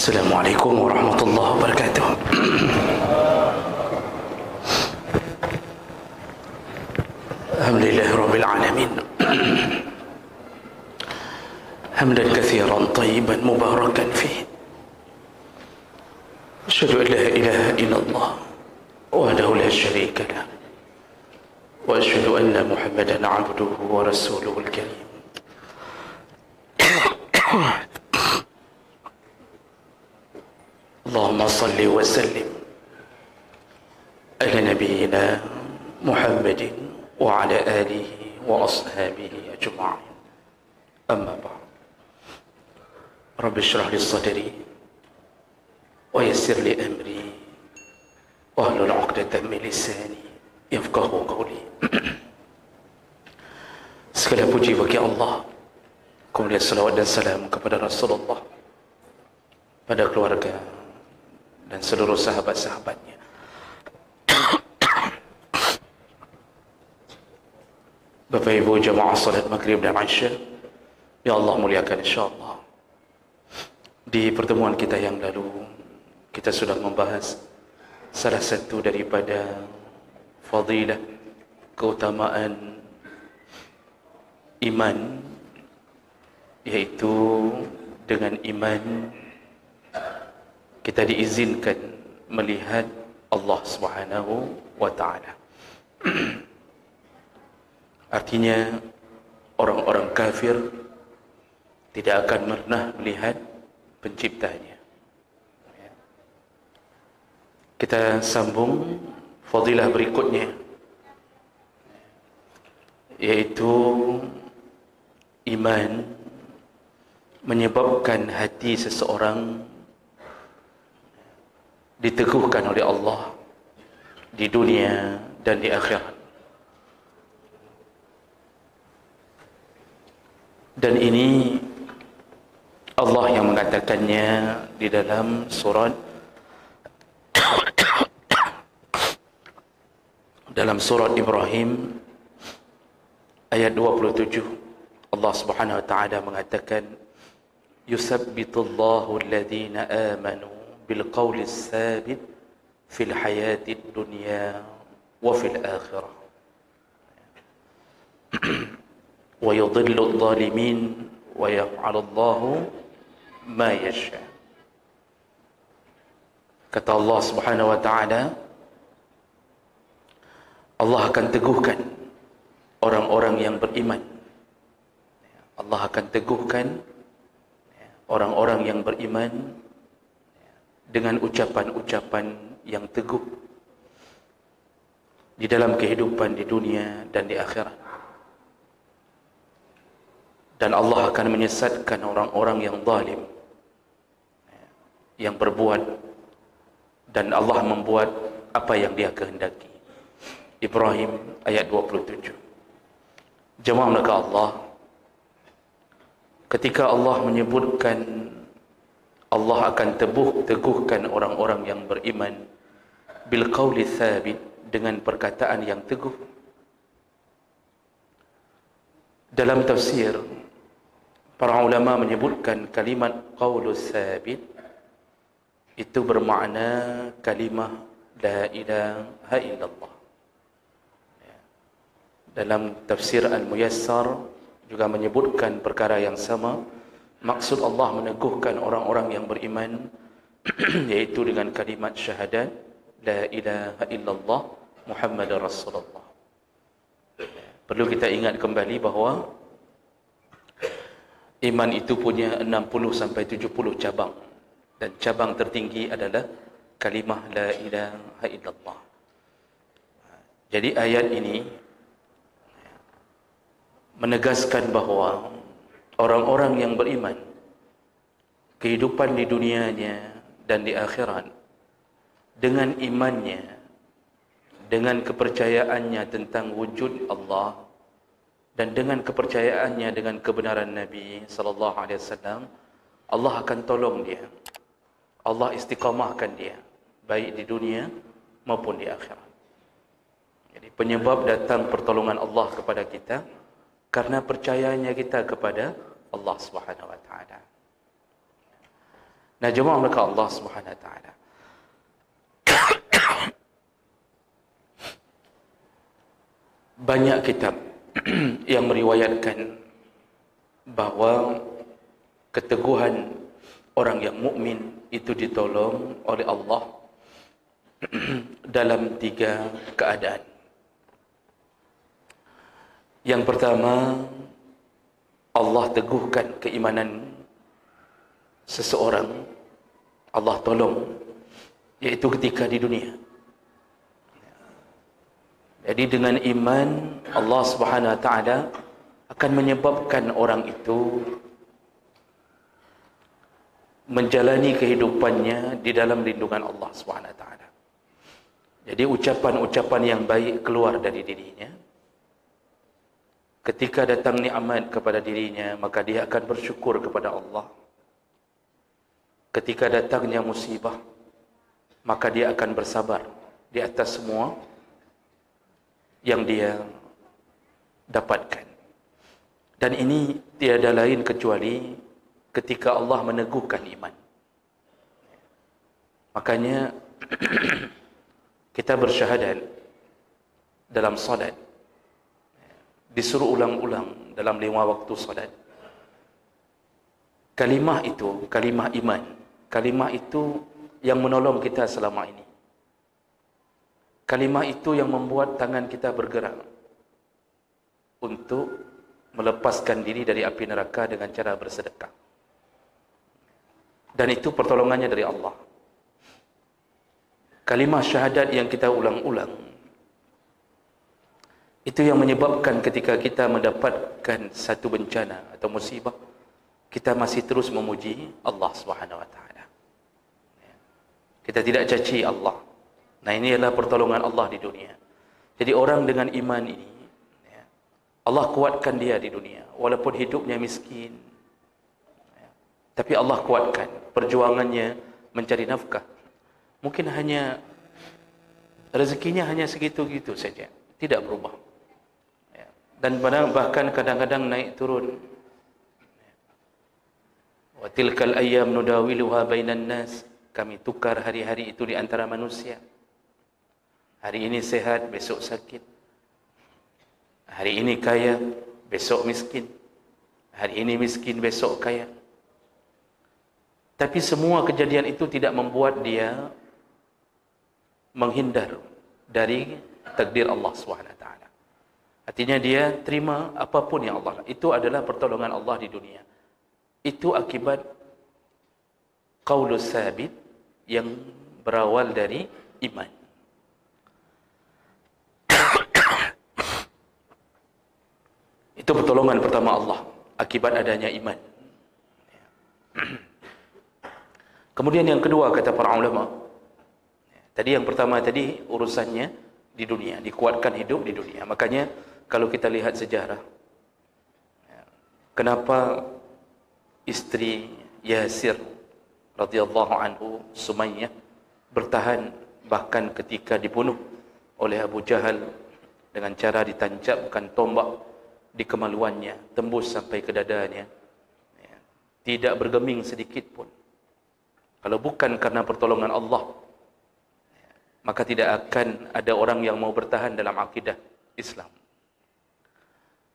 Assalamualaikum warahmatullahi wabarakatuh. Alhamdulillahirabbil alamin. Hamdan katsiran tayyiban mubarakan fihi. Asyhadu an la ilaha illallah wahdahu la syarika lah. Wa asyhadu anna Muhammadan 'abduhu wa rasuluhul karim. Allahumma salli wa sallim ala nabiyyina Muhammadin wa ala alihi wa ashabihi ajma'in. Amma ba'd. Rabbi shrah li sadri wa yassir li amri wahlul 'uqdatam min lisani yafqahu qawli. Segala puji bagi Allah, kemudian salawat dan salam kepada Rasulullah, pada keluarga dan seluruh sahabat-sahabatnya. Bapak Ibu jamaah salat maghrib dan isya, ya Allah muliakan insyaAllah. Di pertemuan kita yang lalu, kita sudah membahas salah satu daripada fadilah, keutamaan iman, yaitu dengan iman kita diizinkan melihat Allah Subhanahu wa ta'ala. Artinya orang-orang kafir tidak akan pernah melihat penciptanya. Kita sambung fadilah berikutnya, yaitu iman menyebabkan hati seseorang diteguhkan oleh Allah di dunia dan di akhirat. Dan ini Allah yang mengatakannya di dalam surat Ibrahim ayat 27. Allah Subhanahu wa taala mengatakan, yusabbitullahu alladhina amanu bil qawli tsabit fil hayatid dunya wa fil akhirah wa yudhillu adh-dhalimin wa yaf'alu Allahu ma yasha. Kata Allah Subhanahu wa taala, Allah akan teguhkan orang-orang yang beriman. Allah akan teguhkan orang-orang yang beriman dengan ucapan-ucapan yang teguh di dalam kehidupan di dunia dan di akhirat. Dan Allah akan menyesatkan orang-orang yang zalim, yang berbuat, dan Allah membuat apa yang Dia kehendaki. Ibrahim ayat 27. Jemaah maka Allah, ketika Allah menyebutkan Allah akan teguhkan orang-orang yang beriman bil qawli tsabit, dengan perkataan yang teguh. Dalam tafsir, para ulama menyebutkan kalimat qaulus tsabit itu bermakna kalimah la ilaha illallah. Dalam tafsir Al-Muyassar juga menyebutkan perkara yang sama. Maksud Allah meneguhkan orang-orang yang beriman yaitu dengan kalimat syahadat la ilaha illallah Muhammadar Rasulullah. Perlu kita ingat kembali bahawa iman itu punya 60 sampai 70 cabang, dan cabang tertinggi adalah kalimah la ilaha illallah. Jadi ayat ini menegaskan bahawa orang-orang yang beriman, kehidupan di dunianya dan di akhirat, dengan imannya, dengan kepercayaannya tentang wujud Allah, dan dengan kepercayaannya dengan kebenaran Nabi sallallahu alaihi wasallam, Allah akan tolong dia. Allah istiqamahkan dia, baik di dunia maupun di akhirat. Jadi penyebab datang pertolongan Allah kepada kita karena percayanya kita kepada Allah Subhanahu wa taala. Nah, jemaah mereka Allah Subhanahu wa taala. Banyak kitab yang meriwayatkan bahawa keteguhan orang yang mukmin itu ditolong oleh Allah dalam 3 keadaan. Yang pertama, Allah teguhkan keimanan seseorang, Allah tolong, iaitu ketika di dunia. Jadi dengan iman, Allah Subhanahu wa taala akan menyebabkan orang itu menjalani kehidupannya di dalam lindungan Allah Subhanahu wa taala. Jadi ucapan-ucapan yang baik keluar dari dirinya. Ketika datang nikmat kepada dirinya, maka dia akan bersyukur kepada Allah. Ketika datangnya musibah, maka dia akan bersabar di atas semua yang dia dapatkan. Dan ini tiada lain kecuali ketika Allah meneguhkan iman. Makanya kita bersyahadat dalam salat, disuruh ulang-ulang dalam 5 waktu salat. Kalimah itu, kalimah iman, kalimah itu yang menolong kita selama ini. Kalimah itu yang membuat tangan kita bergerak untuk melepaskan diri dari api neraka dengan cara bersedekah. Dan itu pertolongannya dari Allah. Kalimah syahadat yang kita ulang-ulang, itu yang menyebabkan ketika kita mendapatkan satu bencana atau musibah, kita masih terus memuji Allah Subhanahu wa taala. Kita tidak caci Allah. Nah, ini adalah pertolongan Allah di dunia. Jadi orang dengan iman ini, Allah kuatkan dia di dunia, walaupun hidupnya miskin, tapi Allah kuatkan perjuangannya mencari nafkah. Mungkin hanya rezekinya hanya segitu-gitu saja, tidak berubah. Dan bahkan kadang-kadang naik turun. Wa tilkal ayyam nudawiluha bainan nas. Kami tukar hari-hari itu di antara manusia. Hari ini sehat, besok sakit. Hari ini kaya, besok miskin. Hari ini miskin, besok kaya. Tapi semua kejadian itu tidak membuat dia menghindar dari takdir Allah SWT. Artinya dia terima apapun yang Allah. Itu adalah pertolongan Allah di dunia. Itu akibat qaulus sabit yang berawal dari iman. Itu pertolongan pertama Allah akibat adanya iman. Kemudian yang kedua kata para ulama, tadi yang pertama tadi urusannya di dunia, dikuatkan hidup di dunia. Makanya kalau kita lihat sejarah, kenapa istri Yasir radhiyallahu anhu, Sumayyah, bertahan bahkan ketika dibunuh oleh Abu Jahal dengan cara ditancapkan tombak di kemaluannya, tembus sampai ke dadanya, tidak bergeming sedikit pun. Kalau bukan karena pertolongan Allah, maka tidak akan ada orang yang mau bertahan dalam akidah Islam.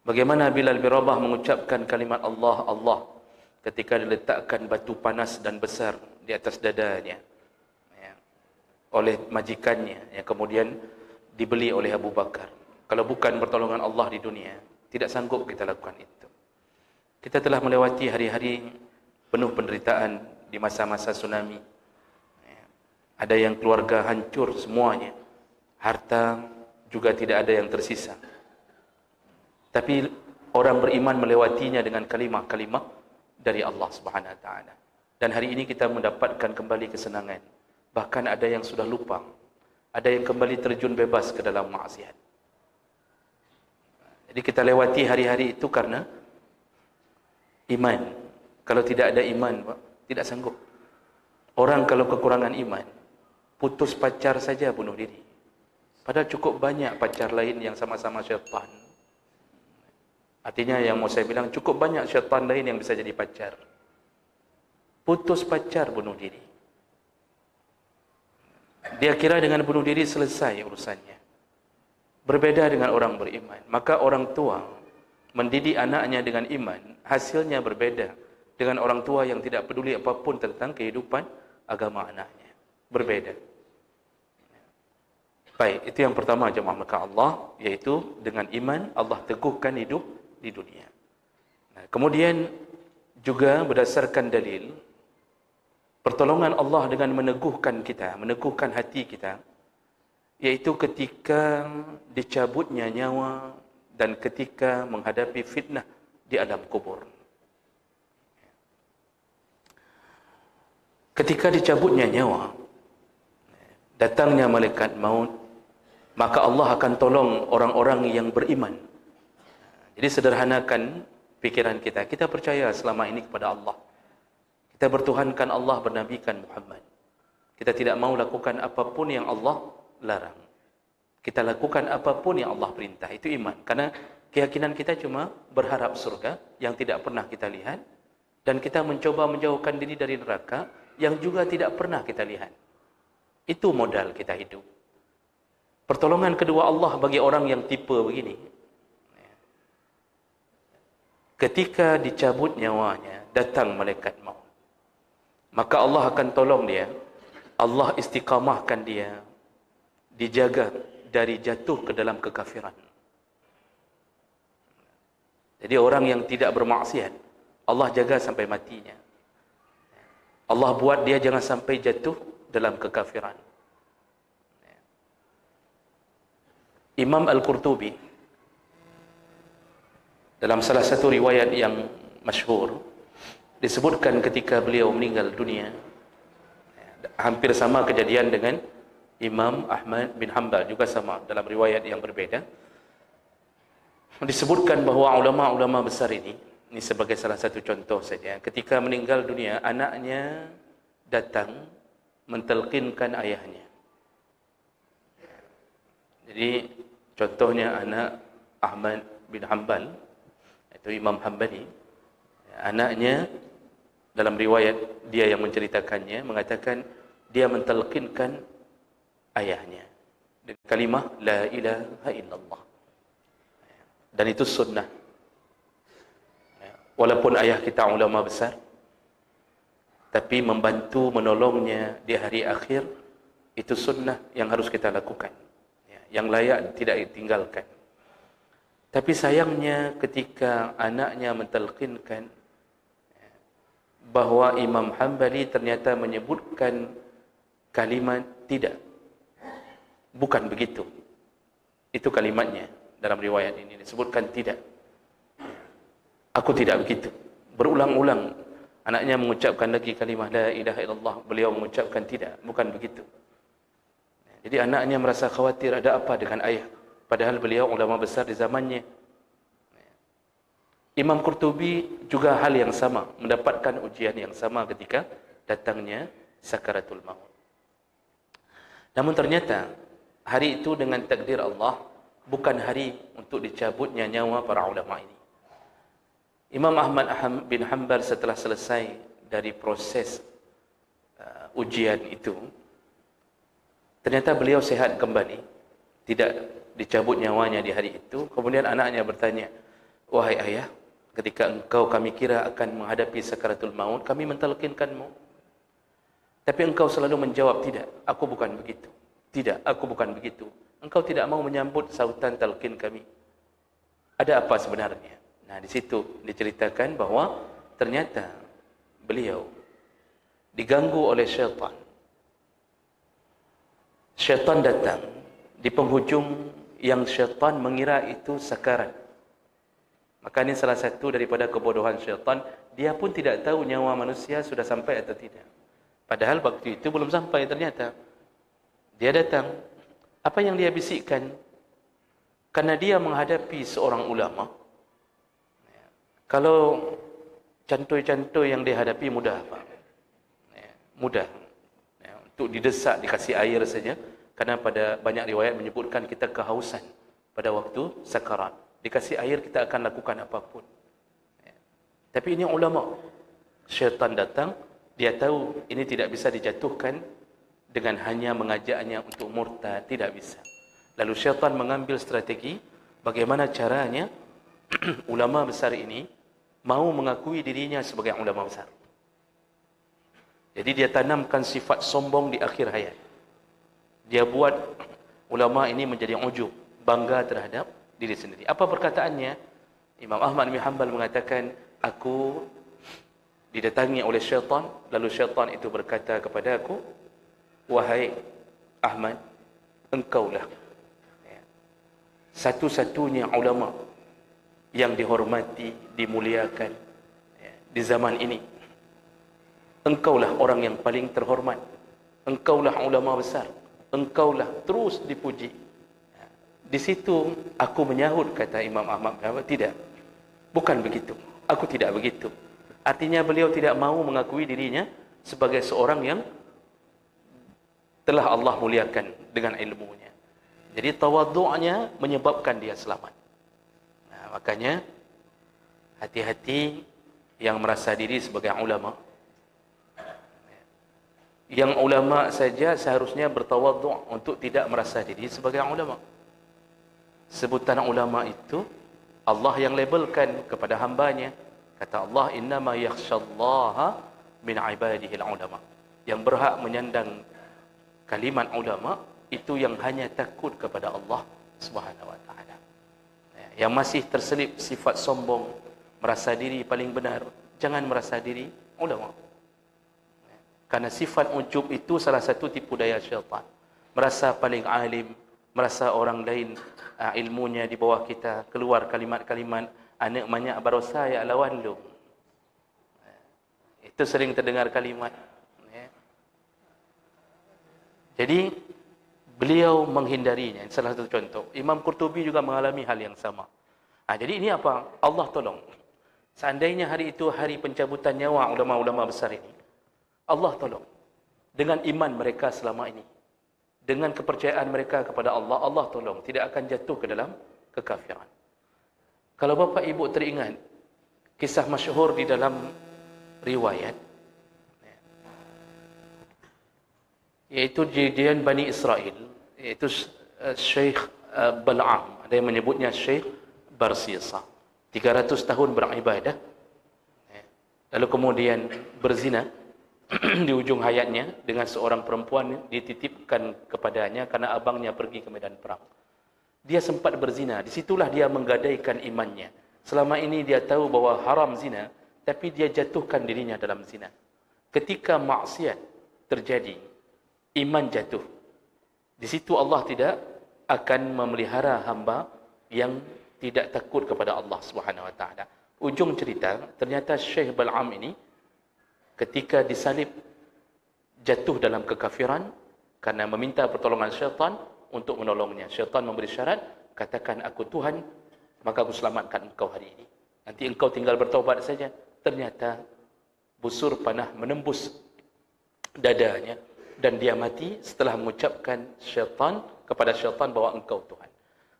Bagaimana Bilal bin Rabah mengucapkan kalimat Allah, Allah, ketika diletakkan batu panas dan besar di atas dadanya oleh majikannya, yang kemudian dibeli oleh Abu Bakar. Kalau bukan pertolongan Allah di dunia, tidak sanggup kita lakukan itu. Kita telah melewati hari-hari penuh penderitaan di masa-masa tsunami. Ada yang keluarga hancur semuanya, harta juga tidak ada yang tersisa. Tapi orang beriman melewatinya dengan kalimah-kalimah dari Allah Subhanahu wa taala. Dan hari ini kita mendapatkan kembali kesenangan. Bahkan ada yang sudah lupa. Ada yang kembali terjun bebas ke dalam maksiat. Jadi kita lewati hari-hari itu karena iman. Kalau tidak ada iman, tidak sanggup. Orang kalau kekurangan iman, putus pacar saja bunuh diri. Padahal cukup banyak pacar lain yang sama-sama syaitan. Artinya yang mau saya bilang, cukup banyak syaitan lain yang bisa jadi pacar. putus pacar bunuh diri. Dia kira dengan bunuh diri selesai urusannya. Berbeda dengan orang beriman. Maka orang tua mendidik anaknya dengan iman, hasilnya berbeda dengan orang tua yang tidak peduli apapun tentang kehidupan agama anaknya. Berbeda. Baik, itu yang pertama jemaah maka Allah, yaitu dengan iman Allah teguhkan hidup di dunia. Nah, kemudian juga berdasarkan dalil pertolongan Allah dengan meneguhkan kita, meneguhkan hati kita, yaitu ketika dicabutnya nyawa dan ketika menghadapi fitnah di alam kubur. Ketika dicabutnya nyawa, datangnya malaikat maut, maka Allah akan tolong orang-orang yang beriman. Jadi sederhanakan pikiran kita. Kita percaya selama ini kepada Allah. Kita bertuhankan Allah, bernabikan Muhammad. Kita tidak mau lakukan apapun yang Allah larang. Kita lakukan apapun yang Allah perintah. Itu iman. Karena keyakinan kita cuma berharap surga yang tidak pernah kita lihat. Dan kita mencoba menjauhkan diri dari neraka yang juga tidak pernah kita lihat. Itu modal kita hidup. Pertolongan kedua Allah bagi orang yang tipe begini. Ketika dicabut nyawanya, datang malaikat maut. Maka Allah akan tolong dia. Allah istiqamahkan dia. Dijaga dari jatuh ke dalam kekafiran. Jadi orang yang tidak bermaksiat, Allah jaga sampai matinya. Allah buat dia jangan sampai jatuh dalam kekafiran. Imam Al-Qurtubi dalam salah satu riwayat yang masyhur disebutkan ketika beliau meninggal dunia, hampir sama kejadian dengan Imam Ahmad bin Hanbal, juga sama dalam riwayat yang berbeda. Disebutkan bahawa ulama-ulama besar ini sebagai salah satu contoh saja, ketika meninggal dunia anaknya datang mentelkinkan ayahnya. Jadi contohnya anak Ahmad bin Hanbal, itu Imam Hanbali, anaknya dalam riwayat dia yang menceritakannya mengatakan dia mentelkinkan ayahnya dengan kalimah la ilaha illallah. Dan itu sunnah. Walaupun ayah kita ulama besar, tapi membantu menolongnya di hari akhir itu sunnah yang harus kita lakukan, yang layak tidak ditinggalkan. Tapi sayangnya ketika anaknya mentelkinkan, bahawa Imam Hanbali ternyata menyebutkan kalimat tidak, bukan begitu. Itu kalimatnya dalam riwayat ini disebutkan tidak. Aku tidak begitu. Berulang-ulang anaknya mengucapkan lagi kalimah la ilaha illallah, beliau mengucapkan tidak, bukan begitu. Jadi anaknya merasa khawatir ada apa dengan ayah, padahal beliau ulama besar di zamannya. Imam Qurtubi juga hal yang sama, mendapatkan ujian yang sama ketika datangnya sakaratul maut. Namun ternyata hari itu dengan takdir Allah bukan hari untuk dicabutnya nyawa para ulama ini. Imam Ahmad bin Hanbal setelah selesai dari proses ujian itu, ternyata beliau sehat kembali, tidak dicabut nyawanya di hari itu. Kemudian anaknya bertanya, wahai ayah, ketika engkau kami kira akan menghadapi sakaratul maut, kami mentalkinkanmu. Tapi engkau selalu menjawab, tidak, aku bukan begitu. Tidak, aku bukan begitu. Engkau tidak mau menyambut sautan talqin kami. Ada apa sebenarnya? Nah, di situ diceritakan bahawa ternyata beliau diganggu oleh syaitan. Syaitan datang di penghujung yang syaitan mengira itu sakarat. Maka ini salah satu daripada kebodohan syaitan. Dia pun tidak tahu nyawa manusia sudah sampai atau tidak. Padahal waktu itu belum sampai ternyata. Dia datang. Apa yang dia bisikkan? Karena dia menghadapi seorang ulama. Kalau cantoi-cantoi yang dihadapi mudah, Pak. Mudah. Untuk didesak, dikasih air saja. Karena pada banyak riwayat menyebutkan kita kehausan pada waktu sakarat. Dikasih air kita akan lakukan apapun. Tapi ini ulama. Syaitan datang Dia tahu ini tidak bisa dijatuhkan dengan hanya mengajaknya untuk murtad, tidak bisa. Lalu syaitan mengambil strategi bagaimana caranya ulama besar ini mau mengakui dirinya sebagai ulama besar. Jadi dia tanamkan sifat sombong di akhir hayat. Dia buat ulama ini menjadi ujub, bangga terhadap diri sendiri. Apa perkataannya? Imam Ahmad bin Hanbal mengatakan, aku didatangi oleh syaitan, lalu syaitan itu berkata kepada aku, wahai Ahmad, engkaulah satu-satunya ulama yang dihormati, dimuliakan di zaman ini. Engkaulah orang yang paling terhormat. Engkaulah ulama besar. Engkaulah terus dipuji. Di situ aku menyahut, kata Imam Ahmad, tidak, bukan begitu. Aku tidak begitu. Artinya beliau tidak mau mengakui dirinya sebagai seorang yang telah Allah muliakan dengan ilmunya. Jadi tawadhu'nya menyebabkan dia selamat. Nah, makanya hati-hati yang merasa diri sebagai ulama. Yang ulama saja seharusnya bertawadhu' untuk tidak merasa diri sebagai ulama. Sebutan ulama itu Allah yang labelkan kepada hambanya. Kata Allah, innama yakhshallaha min ibadihil ulama. Yang berhak menyandang kalimat ulama itu yang hanya takut kepada Allah Subhanahu wa taala. Yang masih terselip sifat sombong, merasa diri paling benar, jangan merasa diri ulama. Karena sifat ujub itu salah satu tipu daya syaitan. Merasa paling alim, merasa orang lain ilmunya di bawah kita, keluar kalimat-kalimat anak banyak barosa ya lawan lu. Itu sering terdengar kalimat. Jadi beliau menghindarinya. Salah satu contoh. Imam Qurtubi juga mengalami hal yang sama. Jadi ini apa? Allah tolong. Seandainya hari itu hari pencabutan nyawa ulama-ulama besar ini, Allah tolong. Dengan iman mereka selama ini, dengan kepercayaan mereka kepada Allah, Allah tolong. Tidak akan jatuh ke dalam kekafiran. Kalau Bapak Ibu teringat kisah masyhur di dalam riwayat, yaitu kejadian Bani Israel, yaitu Syekh Bal'am, ada yang menyebutnya Syekh Barsisa, 300 tahun beribadah, lalu kemudian berzina di ujung hayatnya dengan seorang perempuan, dititipkan kepadanya karena abangnya pergi ke medan perang. Dia sempat berzina, disitulah dia menggadaikan imannya. Selama ini dia tahu bahwa haram zina, tapi dia jatuhkan dirinya dalam zina. Ketika maksiat terjadi, iman jatuh. Di situ Allah tidak akan memelihara hamba yang tidak takut kepada Allah Subhanahu wa taala. Ujung cerita, ternyata Syekh Bal'am ini ketika disalib jatuh dalam kekafiran karena meminta pertolongan syaitan untuk menolongnya. Syaitan memberi syarat, katakan aku Tuhan, maka aku selamatkan engkau hari ini. Nanti engkau tinggal bertaubat saja. Ternyata busur panah menembus dadanya dan dia mati setelah mengucapkan syaitan kepada syaitan bahwa engkau Tuhan.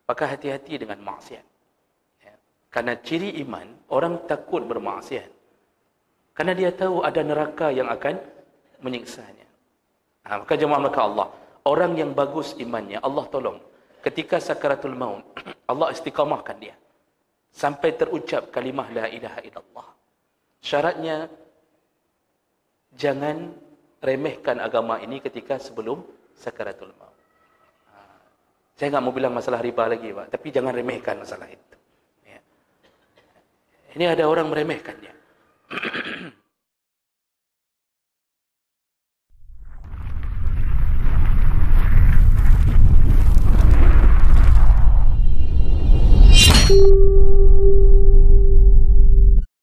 Maka hati-hati dengan maksiat. Karena ciri iman, orang takut bermaksiat. Karena dia tahu ada neraka yang akan menyiksanya. Maka jemaah maka Allah, orang yang bagus imannya, Allah tolong. Ketika sakaratul maut, Allah istiqamahkan dia. Sampai terucap kalimah la ilaha illallah. Syaratnya, jangan remehkan agama ini ketika sebelum sakaratul maut. Saya enggak mau bilang masalah riba lagi, Pak, tapi jangan remehkan masalah itu. Ini ada orang meremehkannya.